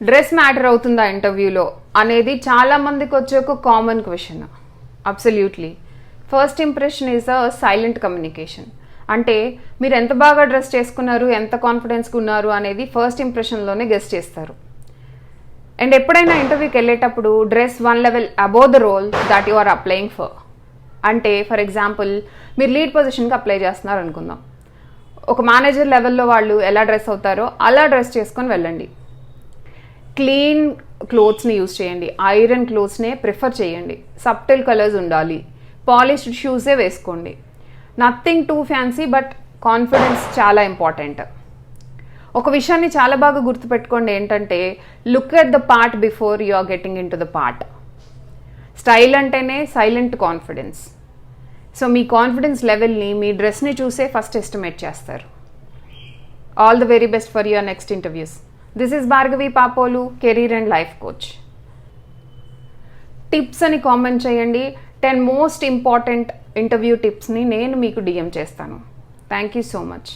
Dress matter అవుతుందా ఇంటర్వ్యూలో అనేది చాలా మందికి వచ్చే ఒక common question. Absolutely. First impression is a silent communication. అంటే మీరు ఎంత బాగా డ్రెస్ చేసుకున్నారు, ఎంత కాన్ఫిడెన్స్గా ఉన్నారు అనేది ఫస్ట్ ఇంప్రెషన్లోనే గెస్ చేస్తారు. అండ్ ఎప్పుడైనా ఇంటర్వ్యూకి వెళ్ళేటప్పుడు dress one level above the role that you are applying for. అంటే ఫర్ ఎగ్జాంపుల్ మీరు లీడ్ పొజిషన్కి అప్లై చేస్తున్నారు అనుకుందాం. ఒక మేనేజర్ లెవెల్లో వాళ్ళు ఎలా డ్రెస్ అవుతారో అలా డ్రెస్ చేసుకొని వెళ్ళండి. క్లీన్ క్లోత్స్ని యూజ్ చేయండి, ఐరన్ క్లోత్స్నే ప్రిఫర్ చేయండి, సబ్టిల్ కలర్స్ ఉండాలి, పాలిష్డ్ షూసే వేసుకోండి. Nothing too fancy, but confidence చాలా ఇంపార్టెంట్. ఒక విషయాన్ని చాలా బాగా గుర్తుపెట్టుకోండి, ఏంటంటే look at the part before you are getting in to the part. Style అంటేనే సైలెంట్ కాన్ఫిడెన్స్. సో మీ కాన్ఫిడెన్స్ లెవెల్ని మీ డ్రెస్ని చూసే ఫస్ట్ ఎస్టిమేట్ చేస్తారు. All the very best for your next interviews. This is Bhargavi Papolu, career and life coach. Tips అని comment చేయండి. 10 most important interview టిప్స్ని నేను మీకు డిఎం చేస్తాను. Thank you so much.